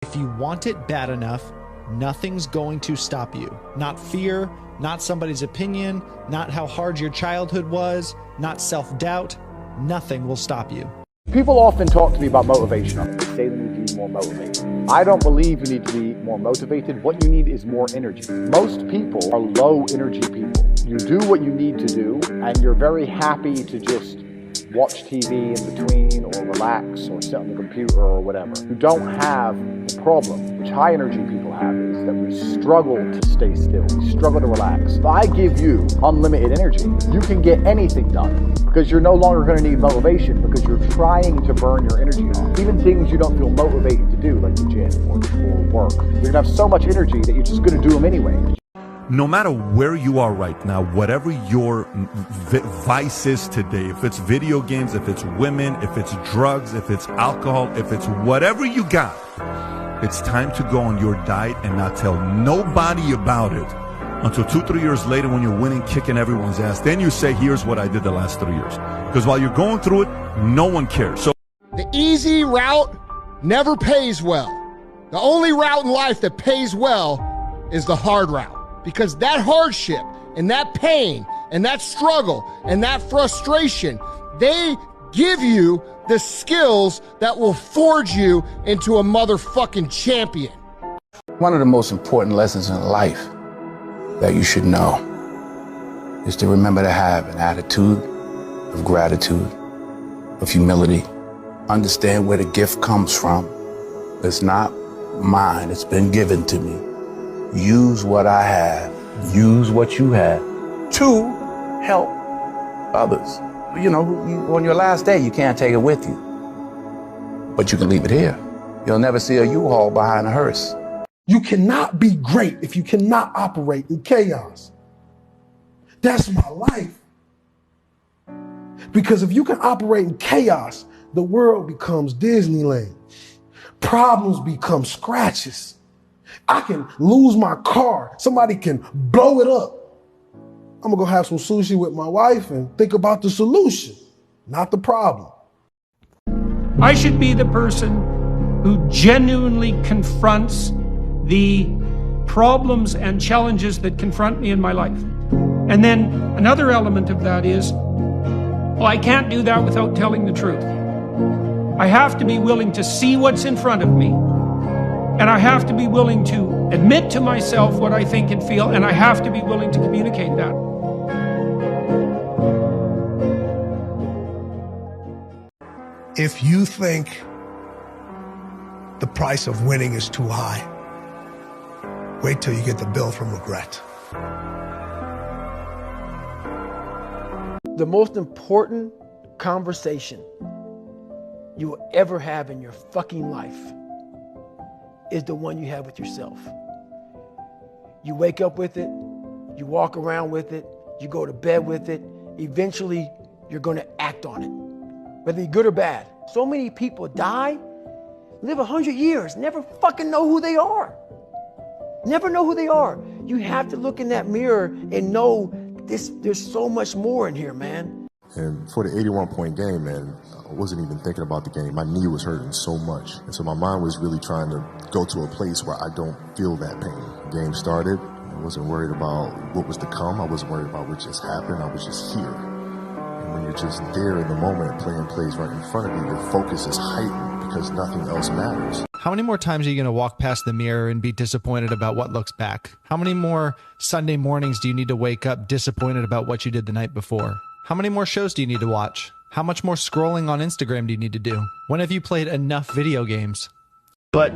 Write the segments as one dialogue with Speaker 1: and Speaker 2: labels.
Speaker 1: If you want it bad enough, nothing's going to stop you. Not fear, not somebody's opinion, not how hard your childhood was, not self-doubt. Nothing will stop you.
Speaker 2: People often talk to me about motivation. They say they need to be more motivated. I don't believe you need to be more motivated. What you need is more energy. Most people are low energy people. You do what you need to do, and you're very happy to just watch TV in between or relax or sit on the computer or whatever. You don't have the problem, which high energy people have, is that we struggle to stay still. We struggle to relax. If I give you unlimited energy, you can get anything done because you're no longer going to need motivation because you're trying to burn your energy off. Even things you don't feel motivated to do, like the gym or work. You're going to have so much energy that you're just going to do them anyway.
Speaker 3: No matter where you are right now, whatever your vice is today, if it's video games, if it's women, if it's drugs, if it's alcohol, if it's whatever you got, it's time to go on your diet and not tell nobody about it until 2-3 years later when you're winning, kicking everyone's ass. Then you say, here's what I did the last 3 years. Because while you're going through it, no one cares. So
Speaker 4: the easy route never pays well. The only route in life that pays well is the hard route. Because that hardship and that pain and that struggle and that frustration, they give you the skills that will forge you into a motherfucking champion.
Speaker 5: One of the most important lessons in life that you should know is to remember to have an attitude of gratitude, of humility. Understand where the gift comes from. It's not mine, it's been given to me. Use what I have, use what you have to help others. You know, on your last day, you can't take it with you, but you can leave it here. You'll never see a U-Haul behind a hearse.
Speaker 6: You cannot be great if you cannot operate in chaos. That's my life. Because if you can operate in chaos, the world becomes Disneyland. Problems become scratches. I can lose my car. Somebody can blow it up. I'm gonna go have some sushi with my wife and think about the solution, not the problem.
Speaker 7: I should be the person who genuinely confronts the problems and challenges that confront me in my life. And then another element of that is, well, I can't do that without telling the truth. I have to be willing to see what's in front of me. And I have to be willing to admit to myself what I think and feel, and I have to be willing to communicate that.
Speaker 6: If you think the price of winning is too high, wait till you get the bill from regret.
Speaker 8: The most important conversation you will ever have in your fucking life is the one you have with yourself. You wake up with it, you walk around with it, you go to bed with it. Eventually, you're gonna act on it, whether you're good or bad. So many people die, live 100 years, never fucking know who they are. Never know who they are. You have to look in that mirror and know there's so much more in here, man.
Speaker 9: And for the 81-point game, man, I wasn't even thinking about the game. My knee was hurting so much. And so my mind was really trying to go to a place where I don't feel that pain. The game started. I wasn't worried about what was to come. I wasn't worried about what just happened. I was just here. And when you're just there in the moment and playing plays right in front of you, your focus is heightened because nothing else matters.
Speaker 1: How many more times are you going to walk past the mirror and be disappointed about what looks back? How many more Sunday mornings do you need to wake up disappointed about what you did the night before? How many more shows do you need to watch? How much more scrolling on Instagram do you need to do? When have you played enough video games?
Speaker 10: But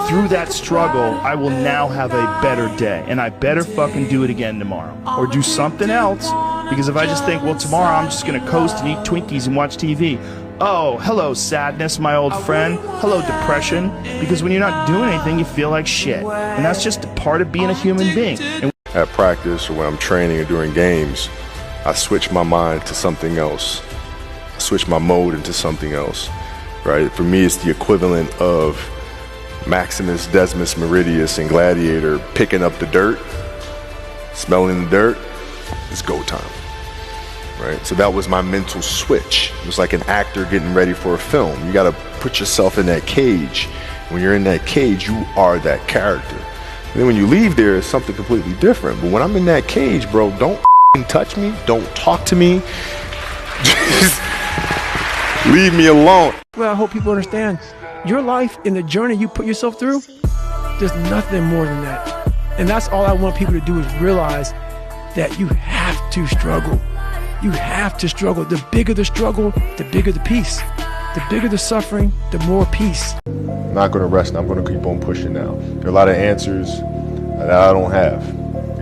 Speaker 10: through that struggle, I will now have a better day, and I better fucking do it again tomorrow. Or do something else, because if I just think, well, tomorrow I'm just gonna coast and eat Twinkies and watch TV. Oh, hello sadness, my old friend. Hello depression. Because when you're not doing anything, you feel like shit. And that's just a part of being a human being.
Speaker 9: At practice or when I'm training or during games, I switch my mind to something else. I switch my mode into something else, right? For me, it's the equivalent of Maximus Decimus Meridius and Gladiator picking up the dirt, smelling the dirt. It's go time, right? So that was my mental switch. It was like an actor getting ready for a film. You got to put yourself in that cage When you're in that cage, you are that character. And then when you leave there, it's something completely different. But when I'm in that cage, bro, don't touch me. Don't talk to me. Just leave me alone.
Speaker 8: Well, I hope people understand your life and the journey you put yourself through, there's nothing more than that. And that's all I want people to do is realize that you have to struggle. You have to struggle. The bigger the struggle, the bigger the peace. The bigger the suffering, the more peace.
Speaker 9: I'm not going to rest. I'm going to keep on pushing now. There are a lot of answers that I don't have,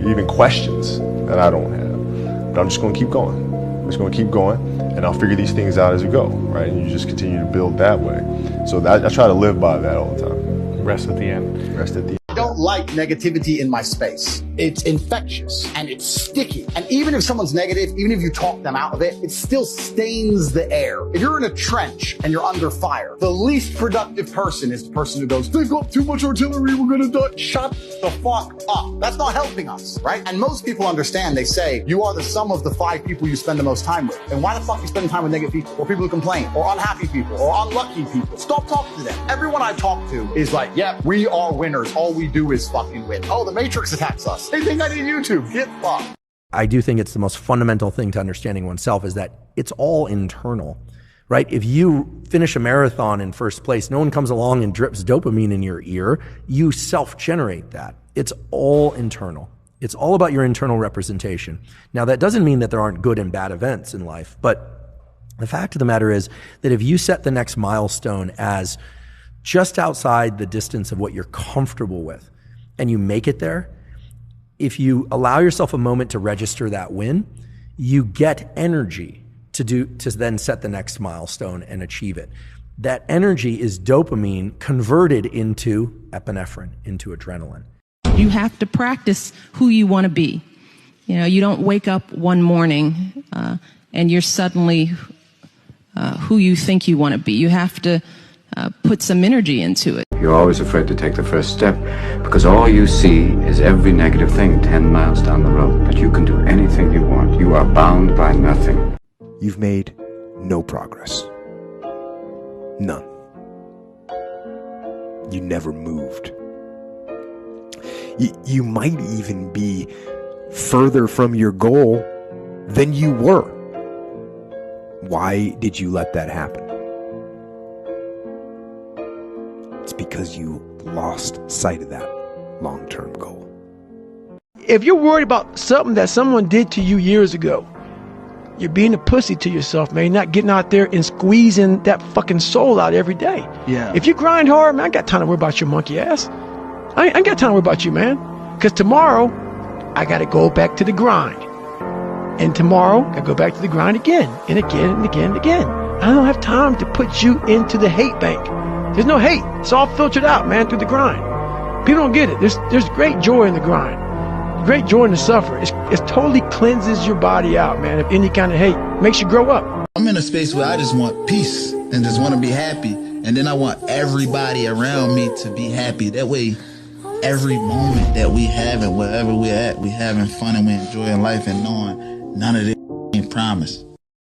Speaker 9: even questions that I don't have. But I'm just going to keep going. I'm just going to keep going, and I'll figure these things out as we go, right? And you just continue to build that way. So I try to live by that all the time.
Speaker 1: Rest at the end.
Speaker 9: Rest at the end.
Speaker 11: I don't like negativity in my space. It's infectious and it's sticky. And even if someone's negative, even if you talk them out of it, it still stains the air. If you're in a trench and you're under fire, the least productive person is the person who goes, they've got too much artillery, we're gonna die. Shut the fuck up. That's not helping us, right? And most people understand, they say, you are the sum of the 5 people you spend the most time with. And why the fuck are you spending time with negative people, or people who complain, or unhappy people, or unlucky people? Stop talking to them. Everyone I talk to is like, yeah, we are winners. All we do is fucking win. Oh, the Matrix attacks us. They think I need YouTube. Get fucked.
Speaker 12: I do think it's the most fundamental thing to understanding oneself is that it's all internal, right? If you finish a marathon in first place, no one comes along and drips dopamine in your ear. You self-generate that. It's all internal. It's all about your internal representation. Now, that doesn't mean that there aren't good and bad events in life, but the fact of the matter is that if you set the next milestone as just outside the distance of what you're comfortable with, and you make it there, if you allow yourself a moment to register that win, you get energy to then set the next milestone and achieve it. That energy is dopamine converted into epinephrine, into adrenaline.
Speaker 13: You have to practice who you want to be. You know, you don't wake up one morning and you're suddenly who you think you want to be. You have to put some energy into it.
Speaker 14: You're always afraid to take the first step because all you see is every negative thing 10 miles down the road. But you can do anything you want. You are bound by nothing.
Speaker 15: You've made no progress. None. You never moved. You might even be further from your goal than you were. Why did you let that happen? It's because you lost sight of that long-term goal.
Speaker 8: If you're worried about something that someone did to you years ago, you're being a pussy to yourself, man. You're not getting out there and squeezing that fucking soul out every day.
Speaker 10: Yeah.
Speaker 8: If you grind hard, man, I ain't got time to worry about your monkey ass. I ain't got time to worry about you, man. Because tomorrow, I got to go back to the grind. And tomorrow, I go back to the grind again and again and again and again. I don't have time to put you into the hate bank. There's no hate. It's all filtered out, man, through the grind. People don't get it. There's great joy in the grind. Great joy in the suffer. It totally cleanses your body out, man, of any kind of hate. Makes you grow up.
Speaker 16: I'm in a space where I just want peace and just want to be happy. And then I want everybody around me to be happy. That way, every moment that we have and wherever we're at, we having fun and we enjoying life and knowing none of this ain't promised.